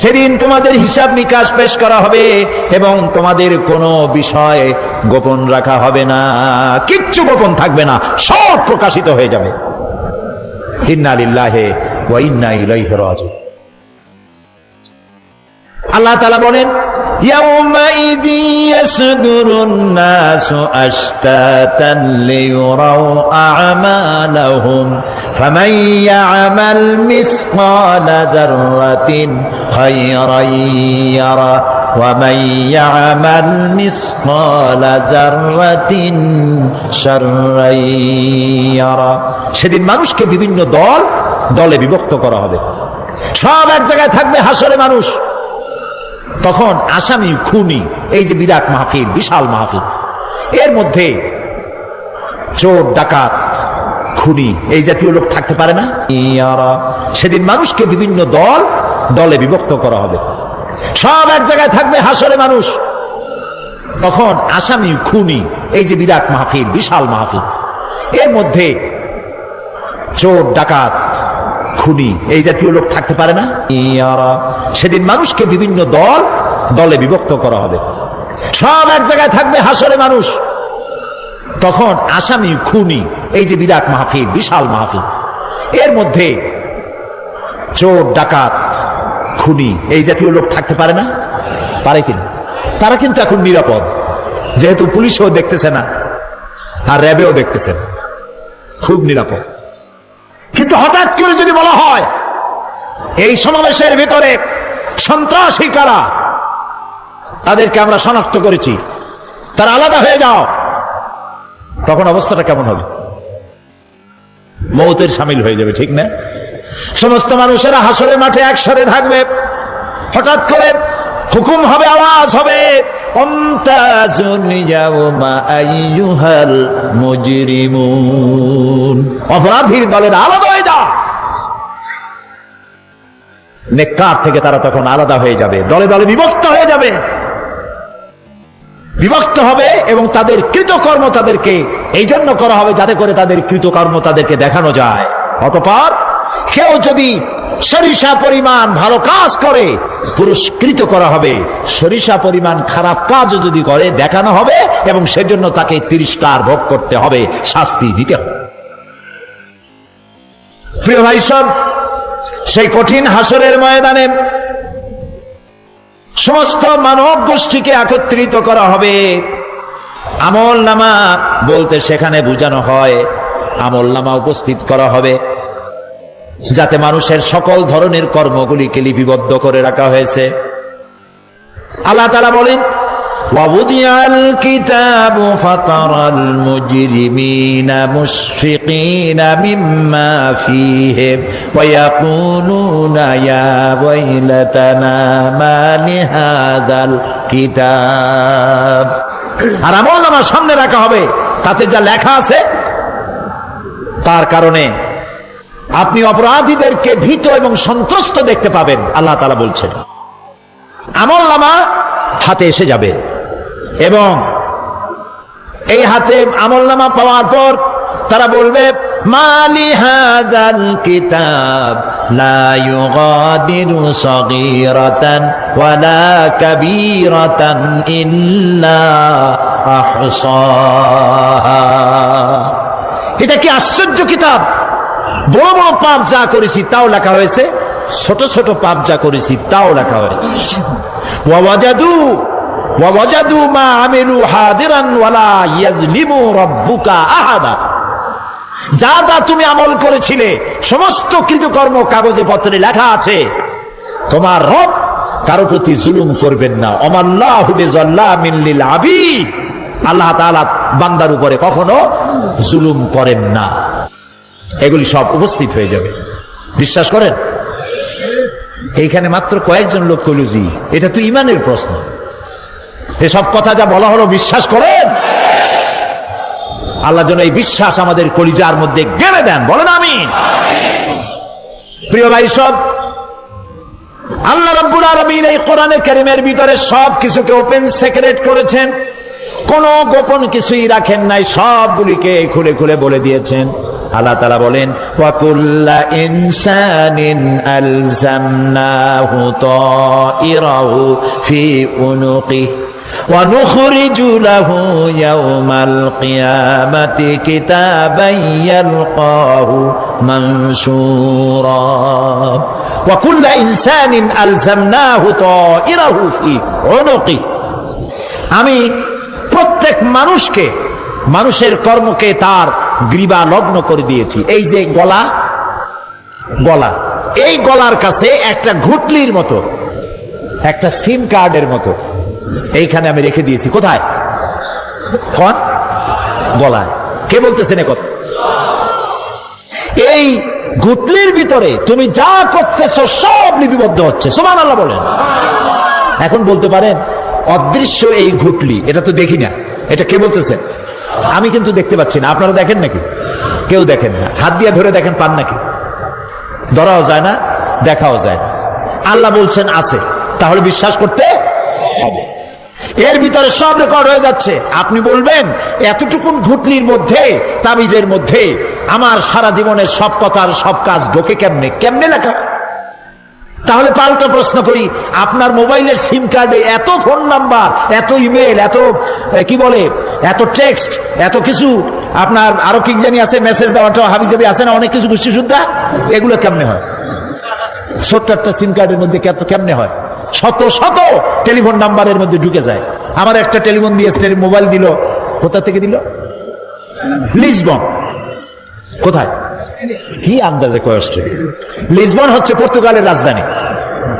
সেদিন তোমাদের হিসাব নিকাশ পেশ করা হবে এবং তোমাদের কোনো বিষয় গোপন রাখা হবে না, কিচ্ছু গোপন থাকবে না, সব প্রকাশিত হয়ে যাবে। ইন্না লিল্লাহি ওয়া ইন্না ইলাইহি রাজিউন। আল্লাহ তাআলা বলেন, ইয়াউমাইযি ইয়াসদুরুন নাসু আশতাতান লিয়ুরাউ আ'মালাহুম ফামান ইয়া'মাল মিসকালা যাররাতিন খায়রান ইয়ারা ওয়া মান ইয়া'মাল মিসকালা যাররাতিন শাররান ইয়ারা। সেদিন মানুষকে বিভিন্ন দলে বিভক্ত করা হবে, সব এক জায়গায় থাকবে হাসরে মানুষ। তখন আসামি, খুনি, এই যে বিরাট মাহফিল, বিশাল মাহফিল, এর মধ্যে চোর, ডাকাত, খুনি এই জাতীয় লোক থাকতে পারে না। সেদিন মানুষকে বিভিন্ন দলে বিভক্ত করা হবে, সব এক জায়গায় থাকবে হাসরে মানুষ। তখন আসামি, খুনি, এই যে বিরাট মাহফিল, বিশাল মাহফিল, এর মধ্যে চোর, ডাকাত, খুনি এই জাতীয় লোক থাকতে পারে না। সেদিন মানুষকে বিভিন্ন দলে বিভক্ত করা হবে, সব এক জায়গায় থাকবে হাসরে মানুষ। তখন আসামি, খুনি, এই যে বিরাট মাহফিল, বিশাল মাহফিল, এর মধ্যে চোর, ডাকাত, খুনি এই জাতীয় লোক থাকতে পারে না। পারে কিনা? তারা কিন্তু এখন নিরাপদ, যেহেতু পুলিশও দেখতেছে না আর র্যাবেও দেখতেছে না, খুব নিরাপদ। কিন্তু হঠাৎ করে যদি বলা হয় এই সমাবেশের ভিতরে সন্ত্রাসী কারা, তাদেরকে আমরা শনাক্ত করেছি, তারা আলাদা হয়ে যাও, তখন অবস্থাটা কেমন হবে? মৌতের শামিল হয়ে যাবে, ঠিক না? সমস্ত মানুষেরা হাসরে মাঠে একসাথে থাকবে, হঠাৎ করে হুকুম হবে, আওয়াজ হবে, অপরাধীর দলের আলাদা হয়ে যা। নেককার থেকে তারা তখন আলাদা হয়ে যাবে, দলে দলে বিভক্ত হয়ে যাবে, বিভক্ত হবে এবং তাদের কৃতকর্ম তাদেরকে এই জন্য করা হবে যাতে করে তাদের কৃতকর্ম তাদেরকে দেখানো যায়। অতঃপর কেউ যদি সরিষা পরিমাণ ভালো কাজ করে পুরস্কৃত করা হবে, সরিষা পরিমাণ খারাপ কাজ যদি করে দেখানো হবে এবং সেজন্য তাকে তিরস্কার ভোগ করতে হবে, শাস্তি দিতে হবে। প্রিয় ভাই সব, সেই কঠিন হাসরের ময়দানে সমস্ত মানব গোষ্ঠীকে একত্রিত করা হবে। আমল নামা বলতে সেখানে বোঝানো হয় আমল নামা উপস্থিত করা হবে, যাতে মানুষের সকল ধরনের কর্মগুলিকে লিপিবদ্ধ করে রাখা হয়েছে। আল্লাহ তাআলা বলেন, ওয়াউদিয়াল কিতাবু ফাতারাল মুজরিমিনা মুশফিকিনা মিম্মা ফীহি ওয়া ইয়াকুলুনা ইয়া ওয়াইলাতানা মা লিহাযাল কিতাব। আর আমলনামা সামনে রাখা হবে, তাতে যা লেখা আছে তার কারণে আপনি অপরাধীদেরকে ভীত এবং সন্ত্রস্ত দেখতে পাবেন। আল্লাহ তাআলা বলছেন, আমলনামা হাতে এসে যাবে এবং এই হাতে আমলনামা পাওয়ার পর তারা বলবে, মা লিহাযাল কিতাব লা ইউগাদিরু সগীরাতান ওয়ালা কাবীরাতান ইল্লা আহসাহা। এটা কি আশ্চর্য কিতাব! বড় বড় পাপ যা করেছি তাও লেখা হয়েছে, ছোট ছোট পাপ যা করেছি তাও লেখা হয়েছে। ওয়াওয়াজাদু মা আমিলু হাদিরান ওয়ালা ইয়াজলিমু রাব্বুকা আহাদা। যা যা তুমি আমল করেছিলে সমস্ত কৃতকর্ম কাগজে পত্রে লেখা আছে। তোমার রব কারো প্রতি জুলুম করবেন না। ওমাল্লাহু বিযাল্লামিন লিল আবিদ। আল্লাহ তাআলা বান্দার উপরে কখনো জুলুম করেন না। এগুলি সব উপস্থিত হয়ে যাবে, বিশ্বাস করেন? এইখানে মাত্র কয়েকজন লোক কইল, জি এটা তো ইমানের প্রশ্ন, এসব কথা যা বলা হলো বিশ্বাস করেন? আল্লাহ যেন এই বিশ্বাস আমাদের কলিজার মধ্যে গেড়ে দেন, বলেন আমিন। প্রিয় ভাই সব, আল্লাহ রাব্বুল আলামিন এই কোরআনে কারীমের ভিতরে সব কিছুকে ওপেন সিক্রেট করেছেন, কোনো গোপন কিছুই রাখেন নাই, সবগুলিকে খুলে খুলে বলে দিয়েছেন। আল্লাহ তাআলা বলেন ওয়া কুল্লা ইনসানিন আলজামনাহু তাইরাহু ফি উনুকিহি ওয়া নুখরিজু লাহু ইয়াওমাল কিয়ামাতি কিতাবান ইয়ালকাহু মানশুরা ওয়া কুল্লা ইনসানিন আলজামনাহু তাইরাহু ফি উনুকিহি। আমি প্রত্যেক মানুষকে, মানুষের কর্মকে তার গ্রীবা লগ্ন করে দিয়েছি। এই যে গলা, গলা, এই গলার কাছে একটা ঘুটলির মতো, একটা সিম কার্ডের মতো এইখানে আমি রেখে দিয়েছি। কোথায়? কোন গলায়? কে বলতেছেন কথা? এই ঘুটলির ভিতরে তুমি যা করতেছো সব লিপিবদ্ধ হচ্ছে। সুবহানাল্লাহ বলেন। এখন বলতে পারেন অদৃশ্য এই ঘুটলি, এটা তো দেখি না, এটা কে বলতেছেন? আমি কিন্তু দেখতে পাচ্ছি না। আপনারা দেখেন নাকি? কেউ দেখেন না। হাত দিয়ে ধরে দেখেন, পান নাকি? ধরাও যায় না, দেখাও যায় না। আল্লাহ বলছেন আছে, তাহলে বিশ্বাস করতে হবে। এর ভিতরে সব রেকর্ড হয়ে যাচ্ছে। আপনি বলবেন এতটুকুন ঘুটলির মধ্যে, তাবিজের মধ্যে আমার সারা জীবনের সব কথার সব কাজ ঢোকে কেমনে? কেমনে লেখা? তাহলে পাল্টা প্রশ্ন করি, আপনার মোবাইলের সিম কার্ডে এত ফোন নাম্বার, এত ইমেল, এত কি বলে, এত টেক্সট, এত কিছু আপনার আরো কি জানি আছে, মেসেজ দেওয়াটা হাবিজাবি আছে না, অনেক কিছু গোষ্ঠী সুদ্ধা, এগুলো কেমনে হয়? ছোট্ট একটা সিম কার্ডের মধ্যে কেমনে হয়? শত শত টেলিফোন নাম্বারের মধ্যে ঢুকে যায়। আমার একটা টেলিফোন দিয়ে মোবাইল দিল, কোথা থেকে দিল? লিসবন। কোথায়? কি আন্দাজে কয়েছে? লিসবন হচ্ছে পর্তুগালের রাজধানী।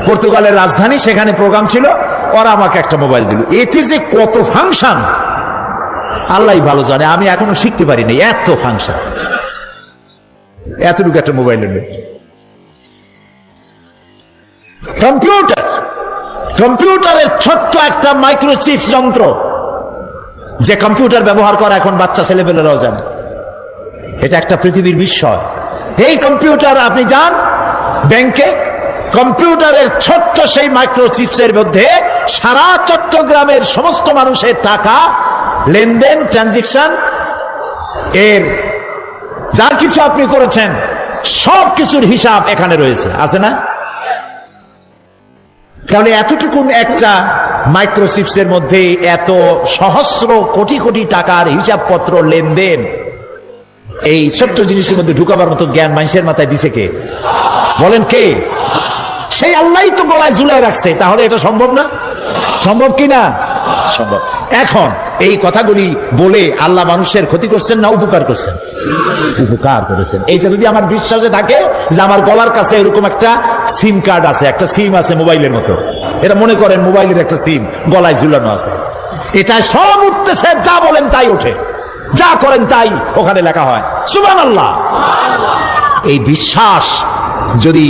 পর্তুগালের রাজধানী, সেখানে প্রোগ্রাম ছিল, ওরা আমাকে একটা মোবাইল দিল। এতে যে কত ফাংশন আল্লাহই ভালো জানে, আমি এখনো শিখতে পারিনি এত ফাংশন, এতটুকু একটা মোবাইলের। কম্পিউটার, কম্পিউটারের ছোট্ট একটা মাইক্রোচিপ যন্ত্র, যে কম্পিউটার ব্যবহার করা এখন বাচ্চা ছেলেপেলেরাও জানে। এটা একটা পৃথিবীর বিস্ময়। এই কম্পিউটার, আপনি যান ব্যাংকে, কম্পিউটারের ছোট্ট সেই মাইক্রোচিপসের মধ্যে সারা চট্টগ্রামের সমস্ত মানুষের টাকা লেনদেন, ট্রানজেকশন, এর যা কিছু আপনি করেছেন সব কিছুর হিসাব এখানে রয়েছে, আছে না? তাহলে এতটুকুন একটা মাইক্রোচিপসের মধ্যে এত সহস্র কোটি কোটি টাকার হিসাবপত্র, লেনদেন, এই ছোট্ট জিনিসের মধ্যে ঢুকাবার মতো জ্ঞান মানুষের মাথায় দিছে কে? বলেন কে? সেই আল্লাহই তো গলায় ঝুলায় রাখছে। তাহলে এটা সম্ভব না? সম্ভব কি না? সম্ভব। এখন এই কথাগুলি বলে আল্লাহ মানুষের ক্ষতি করছেন না উপকার করছেন? উপকার করেছেন। এইটা যদি আমার বিশ্বাসে থাকে যে আমার গলার কাছে এরকম একটা সিম কার্ড আছে, একটা সিম আছে মোবাইলের মতো, এটা মনে করেন মোবাইলের একটা সিম গলায় ঝুলানো আছে, এটা সব উঠতেছে, যা বলেন তাই ওঠে, যা করেন তাই ওখানে লেখা হয়। সুবহানাল্লাহ। এই বিশ্বাস যদি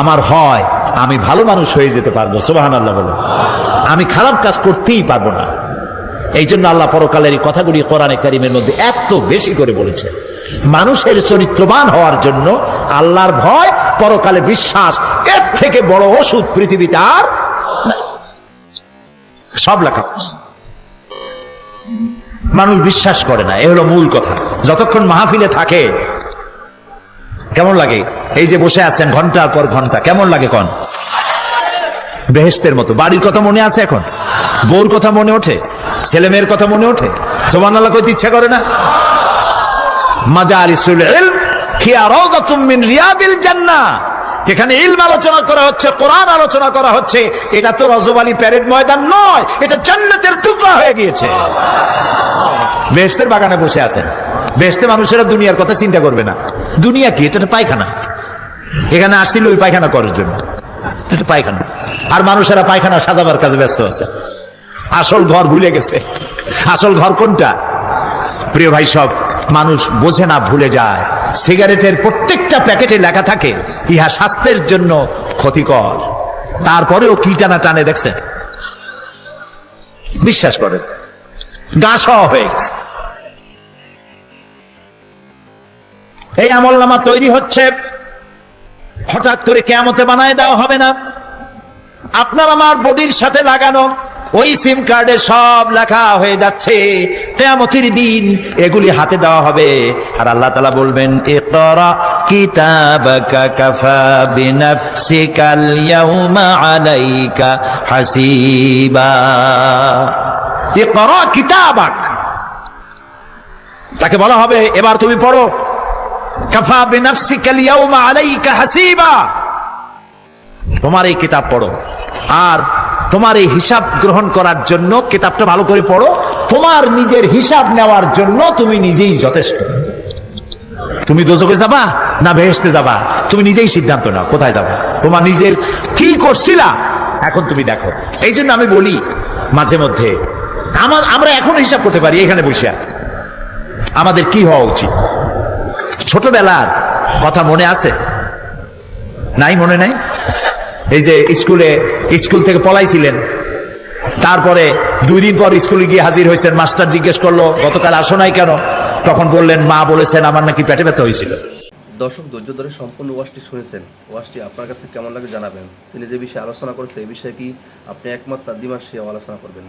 আমার হয়, আমি ভালো মানুষ হয়ে যেতে পারবো। সুবহানাল্লাহ বলে। আমি খারাপ কাজ করতেই পারবো না। এই জন্য আল্লাহ পরকালের এই কথাগুলি কোরআনে কারীমের মধ্যে এত বেশি করে বলেছেন। মানুষের চরিত্রবান হওয়ার জন্য আল্লাহর ভয়, পরকালে বিশ্বাস, এর থেকে বড় ওষুধ পৃথিবীতে আর নাই। সব লেখা মানুষ বিশ্বাস করে না, এ হলো মূল কথা। যতক্ষণ মাহফিলে থাকে কেমন লাগে? এই যে বসে আছেন ঘন্টার পর ঘন্টা, কেমন লাগে? কোন বেহেশতের মতো। বাড়ির কথা মনে আছে এখন? বউর কথা মনে ওঠে? ছেলে মেয়ের কথা মনে ওঠে? সুবহানাল্লাহ কইতে ইচ্ছা করে না? মাজালিসুল ইলম হিয়া রাওযাতুম মিন রিয়াদিল জান্নাহ। এখানে ইলম আলোচনা করা হচ্ছে, কোরআন আলোচনা করা হচ্ছে। এটা তো রজবালি প্যারেড ময়দান নয়, এটা জান্নাতের টুকরা হয়ে গিয়েছে। বেহেশতের বাগানে বসে আছেন। বেহেশতে মানুষেরা দুনিয়ার কথা চিন্তা করবে না। দুনিয়া কি? এটা পায়খানা। এখানে আসছিল ওই পায়খানা করার জন্য, এটা পায়খানা। আর মানুষেরা পায়খানা সাজাবার কাজে ব্যস্ত আছে, আসল ঘর ভুলে গেছে। আসল ঘর কোনটা? প্রিয় ভাই, সব মানুষ বোঝে না, ভুলে যায়। সিগারেটের প্রত্যেকটা প্যাকেটে লেখা থাকে ইহা স্বাস্থ্যের জন্য ক্ষতিকর, তারপরেও কি টানা টানে দেখছেন? বিশ্বাস করেন, গা সহ হয়ে গেছে। এই আমলনামা তৈরি হচ্ছে, হঠাৎ করে কিয়ামতে বানায় দেওয়া হবে না। আপনার আমার বডির সাথে লাগানো ওই সিম কার্ডে সব লেখা হয়ে যাচ্ছে, কিয়ামতের দিন এগুলি হাতে দেওয়া হবে। আর আল্লাহ তাআলা বলবেন, ইকরা কিতাবাকা কাফা বিনাফসিকাল ইয়াউমা আলাইকা হাসিবা। ইকরা কিতাবাক, তাকে বলা হবে এবার তুমি পড়ো, কাফা বিনাফসিকাল ইয়াউমা আলাইকা হাসিবা, তোমার এই কিতাব পড়ো। আর তোমার এই হিসাব গ্রহণ করার জন্য কিতাবটা ভালো করে পড়ো, তোমার নিজের হিসাব নেওয়ার জন্য তুমি নিজেই যথেষ্ট। তুমি দোজখে যাবা না বেহেশতে যাবা, তুমি নিজেই সিদ্ধান্ত নাও কোথায় যাবা। তোমার নিজের কি করছিলা এখন তুমি দেখো। এই জন্য আমি বলি মাঝে মধ্যে আমরা এখন হিসাব করতে পারি এখানে বসে আমাদের কি হওয়া উচিত। ছোটবেলার কথা মনে আছে? নাই, মনে নাই? এই যে স্কুল থেকে পলাইছিলেন, তারপরে 2 দিন পর স্কুলে গিয়ে হাজির হয়েছেন, মাস্টার জিজ্ঞেস করলো গতকাল আসো নাই কেন? তখন বললেন মা বলেছেন আমার নাকি পেটে ব্যথা হয়েছিল। দর্শক ধৈর্য ধরে সম্পূর্ণ ওয়াজটি শুনেছেন। ওয়াজটি আপনার কাছে কেমন লাগে জানাবেন। তিনি যে বিষয়ে আলোচনা করেছে এই বিষয়ে কি আপনি একমত না দ্বিমত, সেও আলোচনা করবেন।